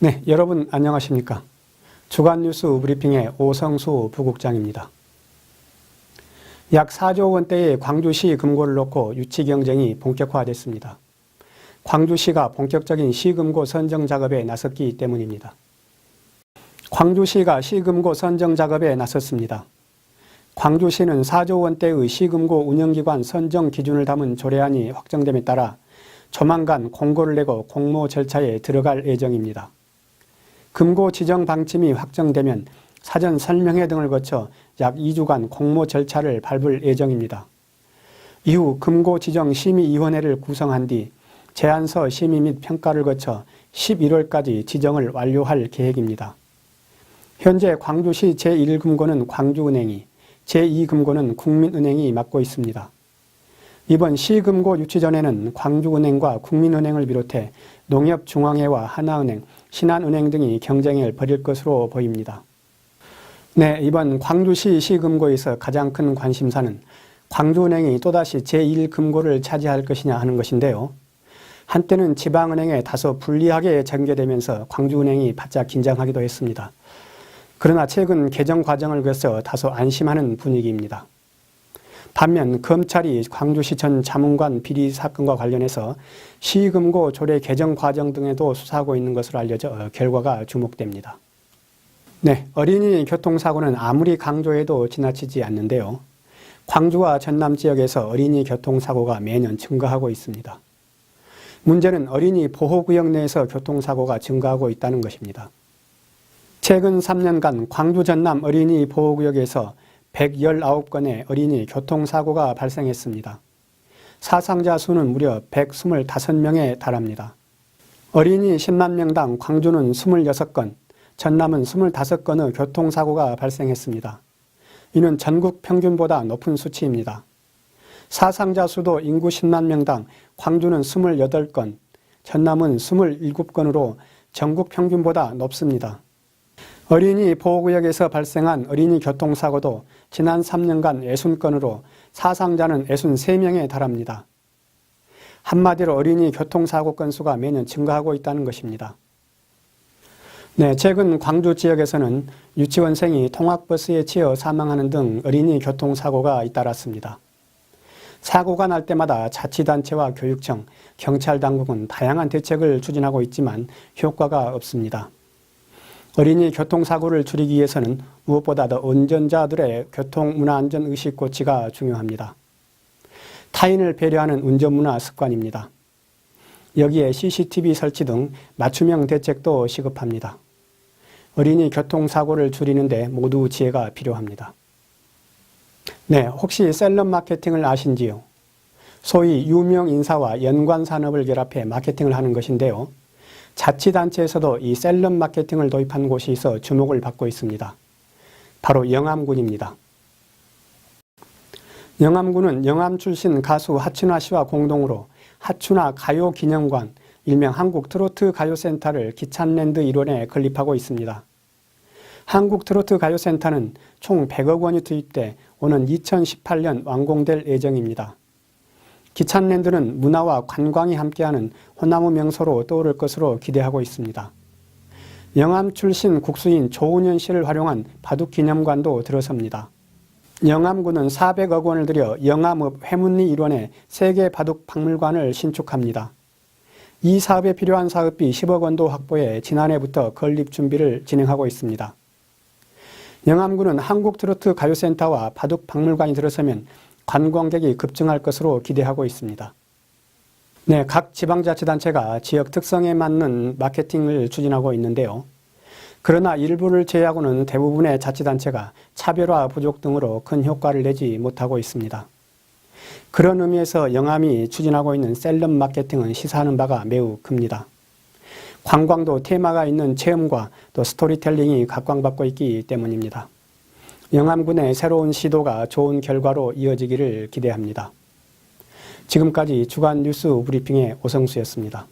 네, 여러분 안녕하십니까? 주간 뉴스 브리핑의 오성수 부국장입니다. 약 4조 원대의 광주시 금고를 놓고 유치 경쟁이 본격화됐습니다. 광주시가 본격적인 시금고 선정 작업에 나섰기 때문입니다. 광주시가 시금고 선정 작업에 나섰습니다. 광주시는 4조 원대의 시금고 운영기관 선정 기준을 담은 조례안이 확정됨에 따라 조만간 공고를 내고 공모 절차에 들어갈 예정입니다. 금고 지정 방침이 확정되면 사전 설명회 등을 거쳐 약 2주간 공모 절차를 밟을 예정입니다. 이후 금고 지정 심의위원회를 구성한 뒤 제안서 심의 및 평가를 거쳐 11월까지 지정을 완료할 계획입니다. 현재 광주시 제1금고는 광주은행이, 제2금고는 국민은행이 맡고 있습니다. 이번 시금고 유치 전에는 광주은행과 국민은행을 비롯해 농협중앙회와 하나은행, 신한은행 등이 경쟁을 벌일 것으로 보입니다. 네, 이번 광주시 시금고에서 가장 큰 관심사는 광주은행이 또다시 제1금고를 차지할 것이냐 하는 것인데요. 한때는 지방은행에 다소 불리하게 전개되면서 광주은행이 바짝 긴장하기도 했습니다. 그러나 최근 개정 과정을 거쳐 다소 안심하는 분위기입니다. 반면 검찰이 광주시 전 자문관 비리 사건과 관련해서 시금고 조례 개정 과정 등에도 수사하고 있는 것으로 알려져 결과가 주목됩니다. 네, 어린이 교통사고는 아무리 강조해도 지나치지 않는데요. 광주와 전남 지역에서 어린이 교통사고가 매년 증가하고 있습니다. 문제는 어린이 보호구역 내에서 교통사고가 증가하고 있다는 것입니다. 최근 3년간 광주 전남 어린이 보호구역에서 119건의 어린이 교통사고가 발생했습니다. 사상자 수는 무려 125명에 달합니다. 어린이 10만 명당 광주는 26건, 전남은 25건의 교통사고가 발생했습니다. 이는 전국 평균보다 높은 수치입니다. 사상자 수도 인구 10만 명당 광주는 28건, 전남은 27건으로 전국 평균보다 높습니다. 어린이 보호구역에서 발생한 어린이 교통사고도 지난 3년간 60건으로 사상자는 63명에 달합니다. 한마디로 어린이 교통사고 건수가 매년 증가하고 있다는 것입니다. 네, 최근 광주 지역에서는 유치원생이 통학버스에 치여 사망하는 등 어린이 교통사고가 잇따랐습니다. 사고가 날 때마다 자치단체와 교육청, 경찰당국은 다양한 대책을 추진하고 있지만 효과가 없습니다. 어린이 교통사고를 줄이기 위해서는 무엇보다도 운전자들의 교통문화안전의식 고취가 중요합니다. 타인을 배려하는 운전문화 습관입니다. 여기에 CCTV 설치 등 맞춤형 대책도 시급합니다. 어린이 교통사고를 줄이는 데 모두 지혜가 필요합니다. 네, 혹시 셀럽 마케팅을 아신지요? 소위 유명 인사와 연관 산업을 결합해 마케팅을 하는 것인데요. 자치단체에서도 이 셀럽 마케팅을 도입한 곳이 있어 주목을 받고 있습니다. 바로 영암군입니다. 영암군은 영암 출신 가수 하춘아 씨와 공동으로 하춘아 가요기념관, 일명 한국트로트가요센터를 기찬랜드 일원에 건립하고 있습니다. 한국트로트가요센터는 총 100억 원이 투입돼 오는 2018년 완공될 예정입니다. 기찬랜드는 문화와 관광이 함께하는 호남의 명소로 떠오를 것으로 기대하고 있습니다. 영암 출신 국수인 조은현 씨를 활용한 바둑기념관도 들어섭니다. 영암군은 400억 원을 들여 영암읍 회문리 일원에 세계 바둑 박물관을 신축합니다. 이 사업에 필요한 사업비 10억 원도 확보해 지난해부터 건립 준비를 진행하고 있습니다. 영암군은 한국트로트가요센터와 바둑 박물관이 들어서면 관광객이 급증할 것으로 기대하고 있습니다. 네, 각 지방자치단체가 지역 특성에 맞는 마케팅을 추진하고 있는데요. 그러나 일부를 제외하고는 대부분의 자치단체가 차별화 부족 등으로 큰 효과를 내지 못하고 있습니다. 그런 의미에서 영암이 추진하고 있는 셀럽 마케팅은 시사하는 바가 매우 큽니다. 관광도 테마가 있는 체험과 또 스토리텔링이 각광받고 있기 때문입니다. 영암군의 새로운 시도가 좋은 결과로 이어지기를 기대합니다. 지금까지 주간 뉴스 브리핑의 오성수였습니다.